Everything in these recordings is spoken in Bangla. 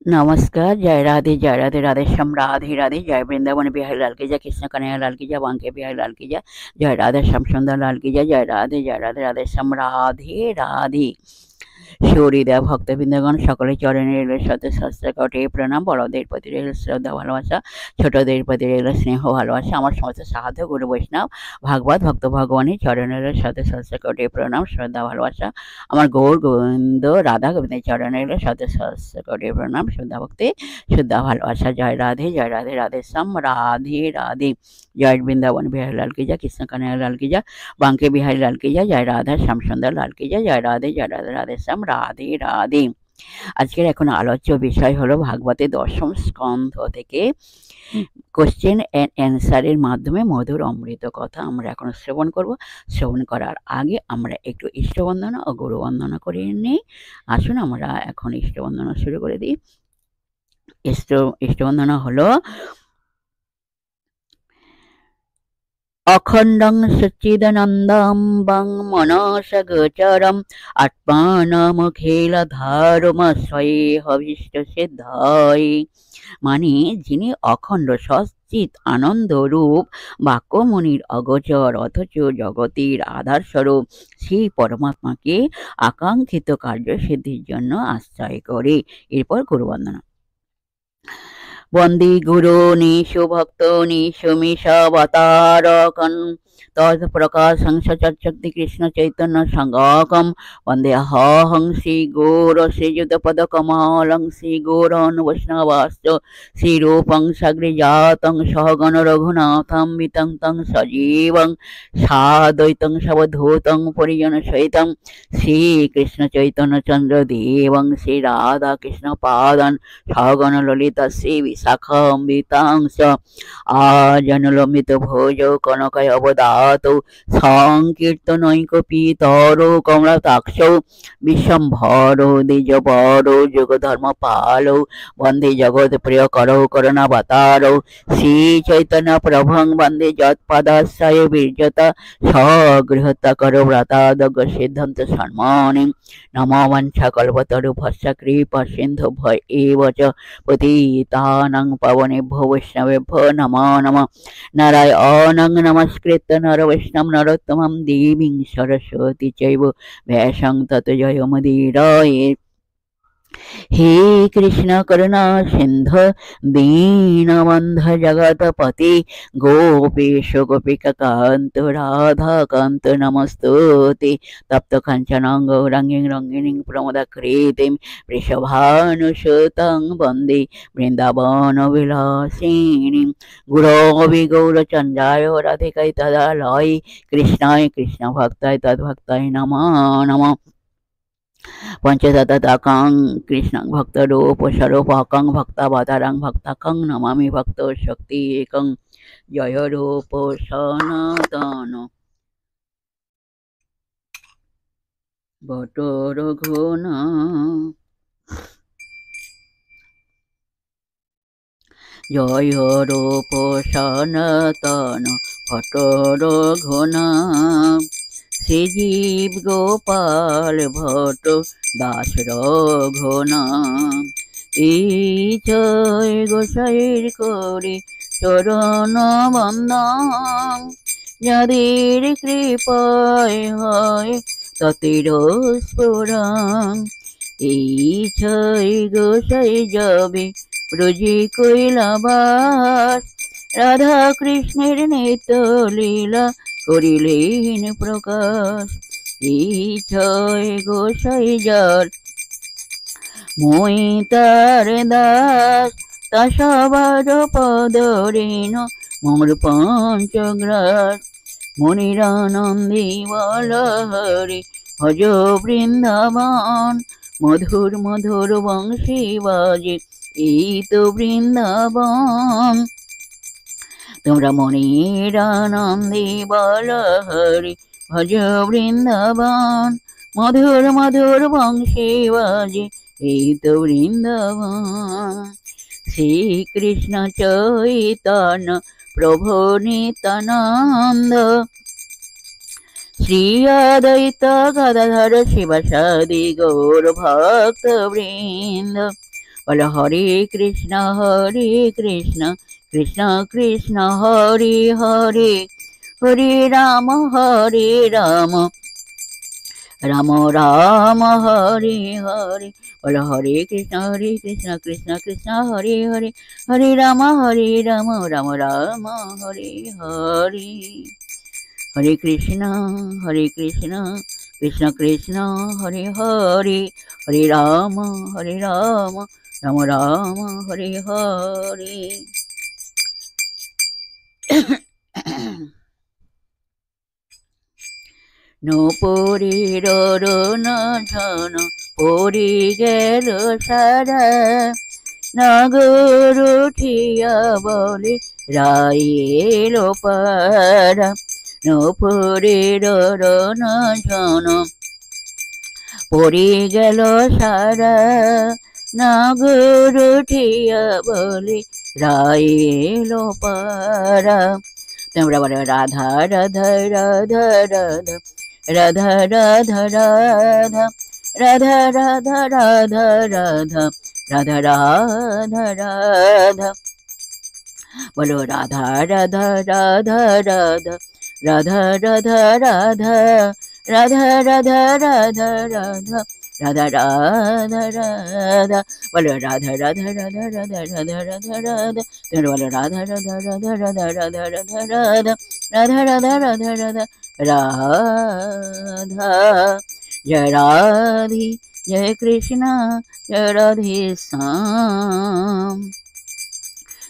नमस्कार, जय राधे राधे श्याम राधे राधे, जय वृंदावन बिहारी लाल की जय, कृष्ण कन्हैया लाल की जय, बांके बिहारी लाल की जय राधे श्याम सुंदर लाल की जय राधे राधे श्याम राधे राधे। শরীরা ভক্তবৃন্দগণ সকলে চরণে রইল শত সহস্র কোটি প্রণাম। বড়দের প্রতি রইল শ্রদ্ধা ভালোবাসা, ছোটদের প্রতি রইল স্নেহ ভালোবাসা। আমার সমস্ত সাধু গুরু বৈষ্ণব ভাগবত ভক্ত ভগবানের চরণে রইল শত সহস্র কোটি প্রণাম, শ্রদ্ধা ভালোবাসা। আমার গৌর গোবিন্দ রাধা গোবিন্দের চরণে রইল শত সহস্র কোটি প্রণাম, শ্রদ্ধা ভক্তি, শ্রদ্ধা ভালোবাসা। জয় রাধে রাধে শ্যাম রাধে রাধে। জয় বৃন্দাবন বিহারী লাল কি জয়, কৃষ্ণ কানাইয়া লাল কি জয়, বাंके बिहारी लाल की জয় রাধা শ্যাম সুন্দর লাল কি জয় রাধে রাধে শ্যাম রাধে রাধে। আজকের এখন আলোচ্য বিষয় হলো ভাগবতের দশম স্কন্ধ থেকে কোশ্চেন অ্যান্ড অ্যান্সারের মাধ্যমে মধুর অমৃত কথা আমরা এখন শ্রবণ করব। শ্রবণ করার আগে আমরা একটু ইষ্টবন্দনা ও গুরু বন্দনা করে নিই। আসুন আমরা এখন ইষ্টবন্দনা শুরু করে দিই। ইষ্টবন্দনা হলো अखण्डं सच्चिदानन्दं वं मनसगोचरम् आत्मानमखिलधारुमस्वैहविष्टसिद्धाय। মানে যিনি অখণ্ড সচ্চিত আনন্দ রূপ বাক্যমণির অগোচর অথচ জগতের আধার স্বরূপ সেই পরমাত্মাকে আকাঙ্ক্ষিত কার্য সিদ্ধির জন্য আশ্রয় করে। এরপর গুরুবন্দনা। বন্দে গুরু নিশু ভক্ত নিশু মিশাবতারকন তৎপ্রকাশং সচক্ষতি কৃষ্ণ চৈতন্য সংগকম বন্দে হং শ্রী গৌর শ্রীযুত পদ কমলং শ্রী গৌরন বৈষ্ণবাস্ত শ্রীরূপং সাগ্রজাতং সহগণ রঘুনাথং বিতং তং সজীবং সাদ্বৈতং সবধূতং পরিজন সহিতং শ্রীকৃষ্ণ চৈতন্য চন্দ্র দেবং শ্রী রাধা কৃষ্ণ পাদান সহগণ ললিতা শ্রী বিশাখাম্বিতাংশ আজনলম্বিত ভোজ কনকায় অবদাত সংকীর্তনৈকপিতর কমলাতাক্ষ বিশ্বম্ভর দ্বিজবর যোগধর্ম পাল বন্দে জগৎ প্রিয় করৌ করুণাবতার শ্রী চৈতন্য প্রভং বন্দে যৎপদাশ্রয় বীর্যতা স্বগৃহতা কর ব্রতাদগ সিদ্ধান্ত সম্মানে নমো বাঞ্ছা কল্পতরুভ্যশ্চ কৃপা সিন্ধু ভয় এব চ পতিতানাং পাবনেভ্যো বৈষ্ণবেভ্যো নমো নমঃ। নারায়ণং নমস্কৃত্য নর বৈষ্ণব নরোত্তমং দেবীং সরস্বতী চৈব ব্যাসং তত জয়মুদীরয়ে। हे कृष्ण करुणा सिंधु दीनबंधु जगतपति गोपेश गोपिका कांत राधा कांत नमस्तुते तप्त कंचनां गौरांगीं रंगिणीं प्रमदाकृतिं वृषभानुसुतं वन्दे वृन्दावन विलासिनीं। गुरवे गौरचन्द्राय राधिकाय तदालय कृष्णाय कृष्ण भक्ताय तद्भक्ताय नमो नमः। पंचतत्त्वाकां कृष्णं भक्तरूप स्वरूपकं भक्तावतारं भक्ताकं नमामि भक्त शक्ति एकं। जय रूप सनातन भट्ट रघुना जय रूप सनातन भट्ट रघुना শ্রীজীব গোপাল ভট্ট দাস রঘুনাথ। এই জয় গোসাইর করি চরণ বন্দন যাদের কৃপায় হয় তাদের স্ফুরণ। এই জয় গোসাই যাবে ব্রজে কৈলাবাস রাধা কৃষ্ণের নিত্য লীলা করিলেন প্রকাশ। এই জয় গোসাই যার মই তার দাস তা সবার পদরেণ মোর পঞ্চগ্রাস। মনিরানন্দে বল হরি ভজ বৃন্দাবন মধুর মধুর বংশী বাজে এই তো বৃন্দাবন। তোমরা মনের আনন্দে বল হরি ভজ বৃন্দাবন মধুর মধুর বংশী বাজে এই তো বৃন্দাবন। শ্রীকৃষ্ণ চৈতন্য প্রভু নিত্যানন্দ শ্রী অদ্বৈত গদাধর শিবাসাদি গৌর ভক্ত বৃন্দ বলো হরে কৃষ্ণ কৃষ্ণ কৃষ্ণ হরে হরে, হরে রাম রাম রাম হরে হরে। বলো হরে কৃষ্ণ কৃষ্ণ কৃষ্ণ হরে হরে, হরে রাম রাম রাম হরে হরে। হরে কৃষ্ণ কৃষ্ণ কৃষ্ণ হরে হরে, হরে রাম রাম রাম হরে হরে। নূপুরের অরুণ ঝন পড়ে গেল সারা, নাগর উঠিয়া বলে রায় এলো পারা। নূপুরের অরুণ ঝন পড়ে গেল সারা, নাগর উঠিয়া বলে রায় এলো পারা। তোমরা বলো রাধা রাধা রাধা রাধা, রাধা রাধা রাধা, রাধা রাধা রাধা রাধা, রাধা রাধা রাধা। বলো রাধা রাধা রাধা রাধা, রাধা রাধা রাধা, রাধা রাধা রাধা রাধা, রাধা রাধা রাধা। বলো রাধা রাধা রাধা রাধা রাধা রাধা রাধা। তোমরা বলো রাধা রাধা রাধা রাধা রাধা রাধা রাধা, রাধা রাধা রাধা রাধা রাধা। জয় রাধে জয় কৃষ্ণ জয় রাধে শ্যাম।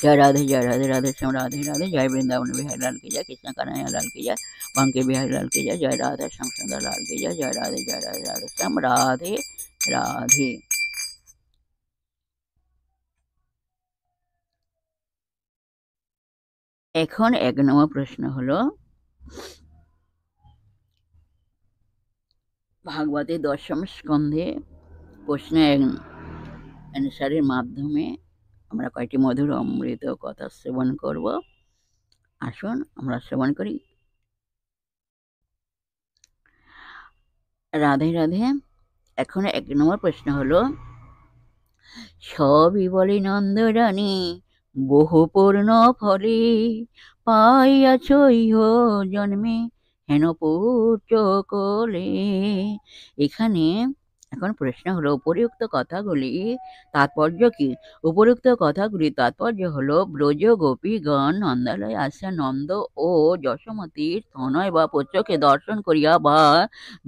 जय राधे राधे श्याम राधे राधे। जय वृंदावन बिहारी लाल की जय, कृष्ण कन्हैया लाल की जय, बांके बिहारी लाल की जय, जय राधे श्याम सुंदर लाल की जय। जय राधे राधे श्याम राधे राधे। এখন 1 নম্বর প্রশ্ন হলো, ভাগবতের 10ম স্কন্ধে প্রশ্ন অ্যান্সারের মাধ্যমে আমরা কয়েকটি মধুর অমৃত কথা শ্রবণ করব। আসুন আমরা শ্রবণ করি। রাধে রাধে। এখন 1 নম্বর প্রশ্ন হলো, সবই বলে নন্দরানী বহু পূর্ণ ফলে, পাইয়াছ ইহ জন্মে হেন পুত্র কোলে। এখানে এখন প্রশ্ন হলো, উপরিউক্ত কথাগুলি তাৎপর্য কি? উপরিউক্ত কথাগুলি তাৎপর্য হলো, ব্রজ গোপীগণ নন্দালয়ে আসিয়া নন্দ ও যশোমতীর তনয় বা পুত্রকে দর্শন করিয়া বা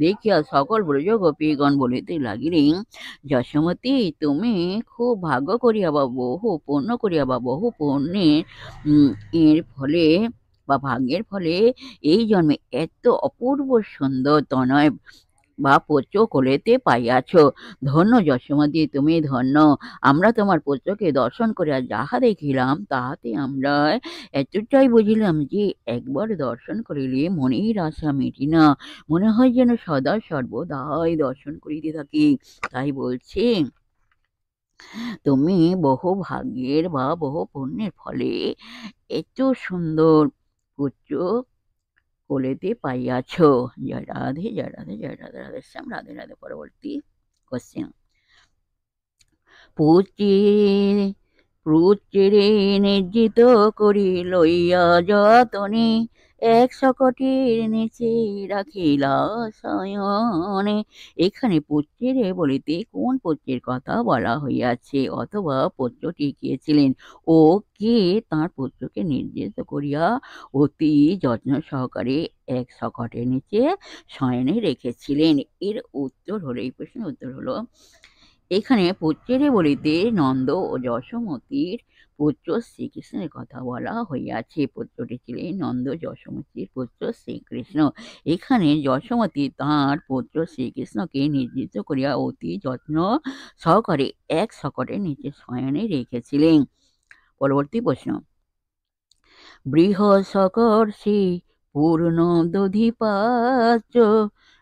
দেখিয়া সকল ব্রজ গোপীগণ বলিতে লাগিলেন, যশোমতী তুমি খুব ভাগ্য করিয়া বা বহু পুণ্য করিয়া বা বহু পুণ্যের এর ফলে বা ভাগ্যের ফলে এই জন্মে এত অপূর্ব সুন্দর তনয় বা পুত্র কোলেতে পাইয়াছ। ধন্য যশোমতী, তুমি ধন্য। আমরা তোমার পুত্রকে দর্শন করিয়া যাহা দেখিলাম তাহাতে আমরা এতটাই বুঝিলাম যে একবার দর্শন করিলে মনের আশা মিটি না, মনে হয় যেন সদা সর্বদাই দর্শন করিতে থাকি। তাই বলছি, তুমি বহু ভাগ্যের বা বহু পুণ্যের ফলে এত সুন্দর পুত্র কোলেতে পাইয়াছ। জয় রাধে জয় রাধে জয় রাধে রাধে শ্যাম রাধে রাধে। পরবর্তী কোশ্চেন, পুত্রে নির্জিত করি লইয়া যতনে, 100 কোটির নিচে রাখিলা শয়নে। এখানে পুত্রে বলিতে কোন পুত্রের কথা বলা হইয়াছে, অথবা পুত্রটি কে ছিলেন ও কে তাঁর পুত্রকে নির্জিত করিয়া অতি যত্ন সহকারে 100 কোটির নিচে শয়নে রেখেছিলেন? এর উত্তর হলো, এই প্রশ্নের উত্তর হলো, এখানে পুত্রে বলিতে নন্দ ও যশোমতীর পুত্র শ্রীকৃষ্ণের কথা বলা হইয়াছে। পুত্রটি ছিলেন নন্দ যশোমতীর পুত্র শ্রীকৃষ্ণ। এখানে যশোমতী তাঁর পুত্র শ্রীকৃষ্ণকে নির্জিত করিয়া অতি যত্ন সহকারে 100 কোটির নিচে শয়নে রেখেছিলেন। পরবর্তী প্রশ্ন, বৃহস্পতি পূর্ণ দধিপাত্র,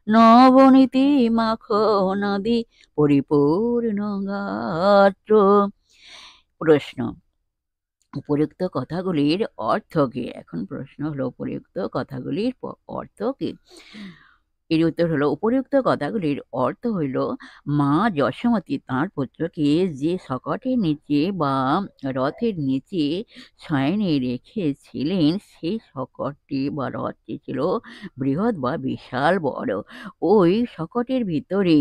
নবনীতি মাখনাদি পরিপূর্ণ গাত্র। প্রশ্ন, উপরিউক্ত কথাগুলির অর্থ কি? এখন প্রশ্ন হলো, উপরিউক্ত কথাগুলির অর্থ কি? এর উত্তর হলো উপরিউক্ত কথাগুলির অর্থ হইল মা যশোমতী তাঁর পুত্রকে যে শকটের নিচে বা রথের নিচে শয়নে রেখেছিলেন সেই শকটটি বা রথটি ছিল বৃহৎ বা বিশাল বড়। ওই শকটের ভিতরে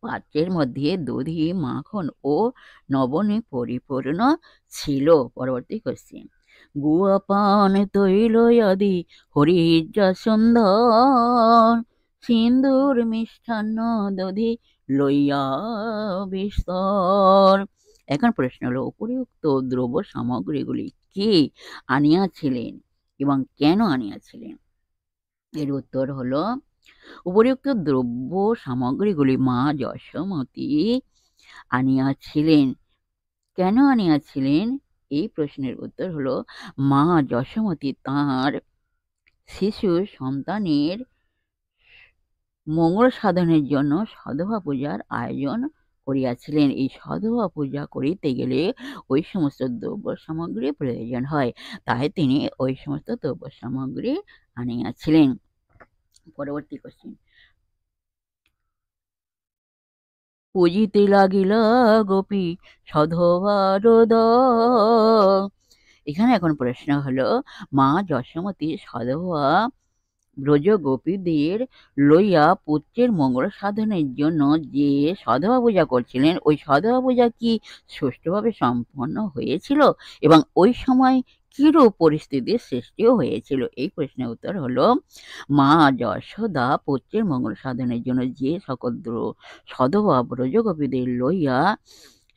পাত্রের মধ্যে দধি, মাখন ও লবণে পরিপূর্ণ ছিল। পরবর্তী কোশ্চেন, গুয়া পান তৈল আদি হরিদ্রা সুন্দর সিন্দুর মিষ্টান্ন দধি লইয়া বিস্তর। এখন প্রশ্ন হলো উপরিউক্ত দ্রব্য সামগ্রীগুলি কে আনিয়াছিলেন এবং কেন আনিয়াছিলেন? এর উত্তর হলো উপরিউক্ত দ্রব্য সামগ্রীগুলি মা যশোমতী আনিয়াছিলেন। কেন আনিয়াছিলেন? এই প্রশ্নের উত্তর হলো মা যশোমতী তাঁর শিশু সন্তানের মঙ্গল সাধনের জন্য সধবা পূজার আয়োজন করিয়াছিলেন। এই সধবা পূজা করিতে গেলে ওই সমস্ত দ্রব্য সামগ্রী প্রয়োজন হয়, তাই তিনি ওই সমস্ত দ্রব্য সামগ্রী আনিয়াছিলেন। পরবর্তী কোশ্চেন, পুজিতে লাগিলা গোপী সধবার দল। এখানে এখন প্রশ্ন হলো মা যশোমতী সধবা ব্রজ গোপীদের লইয়া পুত্রের মঙ্গল সাধনের জন্য যে সধবা পূজা করছিলেন, ওই সধবা পূজা কি সুষ্ঠুভাবে সম্পন্ন হয়েছিল এবং ওই সময় কিরূপ পরিস্থিতির সৃষ্টিও হয়েছিল? এই প্রশ্নের উত্তর হলো মা যশোদা পুত্রের মঙ্গল সাধনের জন্য যে সকল সধবা ব্রজ গোপীদের লইয়া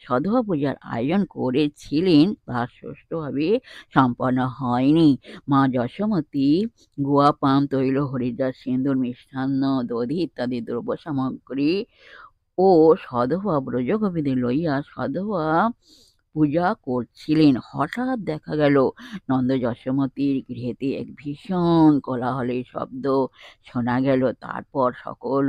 সধবা পূজার আয়োজন করেছিলেন তা সুষ্ঠুভাবে সম্পন্ন হয়নি। মা যশোমতী গুয়া, পান, তৈল, হরিদ্রা, সিন্দুর, মিষ্টান্ন, দধি ইত্যাদি দ্রব্য সামগ্রী ও সধবা ব্রজ গোপীদের লইয়া সধবা পূজা করছিলেন। হঠাৎ দেখা গেল নন্দ যশোমতীর গৃহেতে এক ভীষণ কোলাহলের শব্দ শোনা গেল। তারপর সকল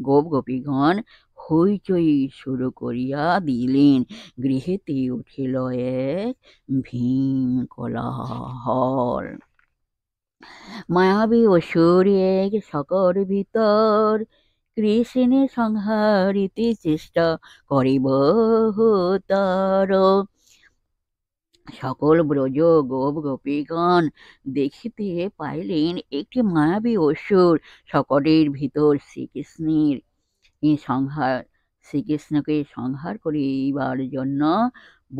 গোপ গোপীগণ হইচই শুরু করিয়া দিলেন। গৃহেতে উঠিল এক ভীম কোলাহল। মায়াবী অসুর এক শকর ভিতর কৃষ্ণে সংহারিতে চেষ্টা করিব তার। সকল ব্রজ গোপ গোপীগণ দেখিতে পাইলেন একটি মায়াবী অসুর শকটের ভিতর শ্রীকৃষ্ণকে সংহার করিবার জন্য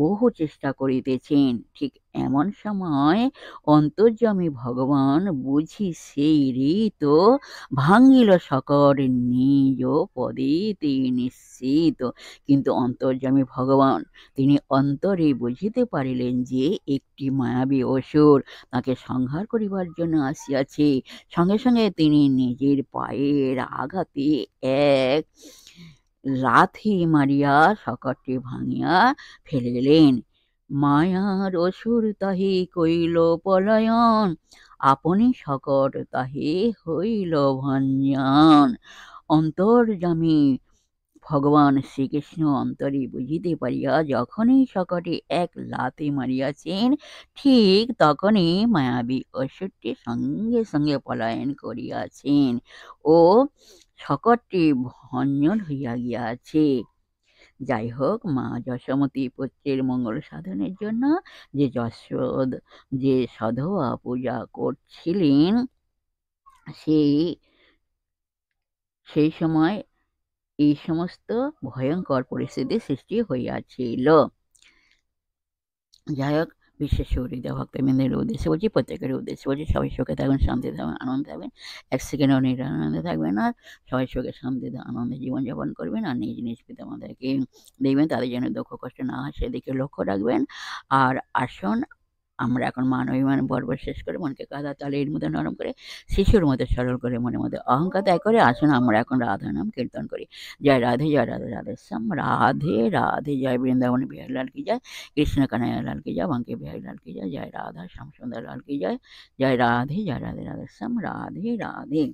বহু চেষ্টা করিতেছেন। ঠিক এমন সময় অন্তর্যামী ভগবান বুঝি সেই রীত ভাঙ্গিল শকট নিজ পদেতে নিশ্চিত। কিন্তু অন্তর্যামী ভগবান তিনি অন্তরে বুঝিতে পারিলেন যে একটি মায়াবী অসুর তাকে সংহার করিবার জন্য আসিয়াছে। সঙ্গে সঙ্গে তিনি নিজের পায়ের আঘাতে এক লাথি মারিয়া শকটটি ভাঙিয়া ফেলিলেন। মায়ার অসুর তাহে কইল পলায়ন, আপনি শকট তাহে হইল ভঞ্জন। অন্তর্যামী ভগবান শ্রীকৃষ্ণ অন্তরে বুঝিতে পারিয়া যখনই শকটে এক লাথি মারিয়াছেন, ঠিক তখনই মায়াবী অসুরটি সঙ্গে সঙ্গে পলায়ন করিয়াছেন ও শকটটি ভঞ্জন হইয়া গিয়াছে। যাই হোক, মা যশোমতী পুত্রের মঙ্গল সাধনের জন্য যে সধবা পূজা করছিলেন, সেই সময় এই সমস্ত ভয়ঙ্কর পরিস্থিতির সৃষ্টি হইয়াছিল। যাই হোক, বিশেষ সুহৃদয় ভক্তবৃন্দের উদ্দেশ্যে বলছি, প্রত্যেকের উদ্দেশ্যে বলছি, সবাই সুখে থাকবেন, শান্তিতে থাকবেন, আনন্দে থাকবেন, এক সেকেন্ডও নিরানন্দে থাকবেন আর সবাই সুখে শান্তিতে আনন্দে জীবনযাপন করবেন। আর নিজ নিজ পিতামাতাকে দেখবেন তাদের জন্য দুঃখ কষ্ট না হয় সেদিকে লক্ষ্য রাখবেন। আর আসুন আমরা এখন মান অভিমান পর্ব শেষ করে মনকে কাদা তালের মতো নরম করে শিশুর মতো সরল করে মনের মধ্যে অহংকার ত্যাগ করে আসুন আমরা এখন রাধা নাম কীর্তন করি। জয় রাধে, জয় রাধে, রাধে শ্যাম, রাধে রাধে, জয় বৃন্দাবন বিহারী লাল কি জয়, কৃষ্ণ কানাইয়া লাল কি জয়, বাঙ্কে বিহারী লাল কি জয়, জয় রাধা শ্যাম সুন্দর লাল কি জয়, জয় রাধে, জয় রাধে, রাধে শ্যাম, রাধে রাধে।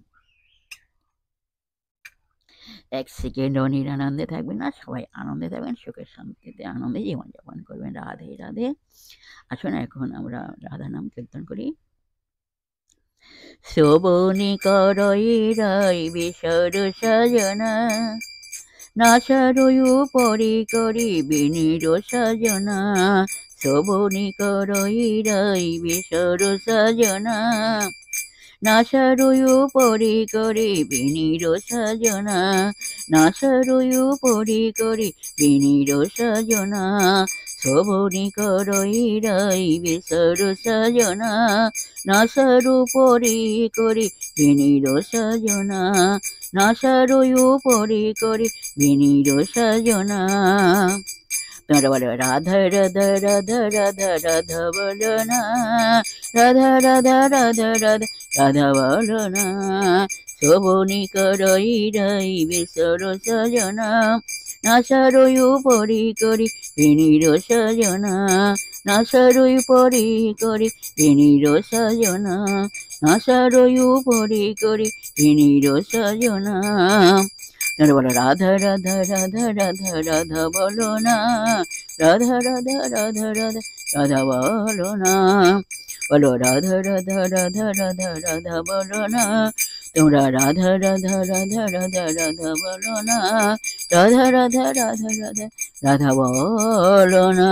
এক সেকেন্ডও নিরানন্দে থাকবেন না, সবাই আনন্দে থাকবেন, সুখে শান্তিতে আনন্দে জীবনযাপন করবেন। রাধে রাধে। আসুন এখন আমরা রাধা নাম কীর্তন করি। শোভনি করই রাই বিশর সজনা নাসারয়ু পরি করি বিনির সজনা শোভনি করই রাই বিশর সজনা নাসারয়ু পরি করি বিনির সজনা নাসারয়ু পরি করি বিনির সজনা শোভনি করই রাই বিশর সজনা নাসারু পরি করি বিনির সজনা নাসারয়ু পরি করি বিনির সজনা তোমরা বলো রাধা রাধা রাধা রাধা রাধা বলো না রাধা রাধা রাধা রাধা রাধা বলো না শোভনি করই রাই বিশর সজনা নাসারয়ু পরি করি বিনির সজনা নাসারয়ু পরি করি বিনির সজনা নাসারয়ু পরি করি বিনির সজনা তোমরা বলো রাধা রাধা রাধা রাধা রাধা বলো না রাধা রাধা রাধা রাধা রাধা বলো না বলো রাধা রাধা রাধা রাধা রাধা বলো না তোমরা রাধা রাধা রাধা রাধা রাধা বলো না রাধা রাধা রাধা রাধা রাধা বলো না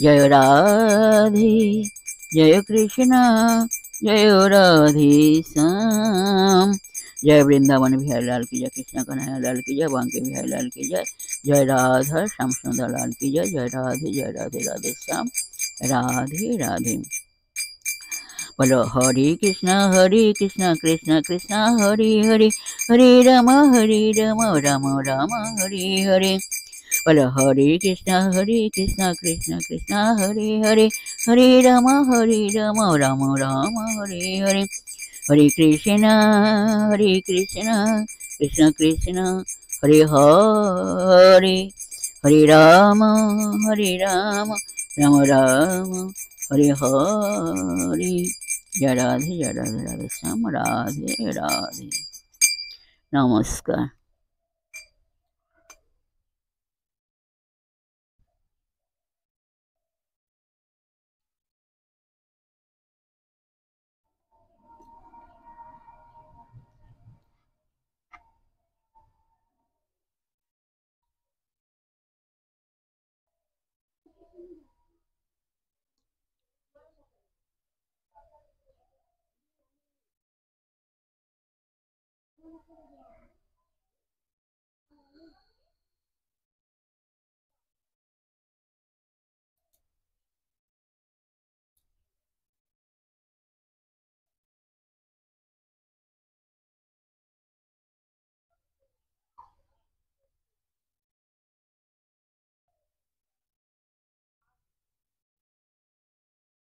জয় রাধে জয় কৃষ্ণ জয় রাধে শ্যাম जय वृंदावन बिहारी लाल की जय कृष्ण कन्हैया लाल की जय बांके बिहारी लाल की जय जय राधा श्याम सुंदर लाल की जय जय राधे राधे श्याम राधे राधे बोलो हरे कृष्ण कृष्ण कृष्ण हरे हरे हरे राम राम राम हरे हरे बोलो हरे कृष्ण कृष्ण कृष्ण हरे हरे हरे राम राम राम हरे हरे हरे कृष्ण कृष्ण कृष्ण हरे हरे हरे राम राम राम हरे हरे जय राधे राधे श्याम राधे राधे नमस्कार।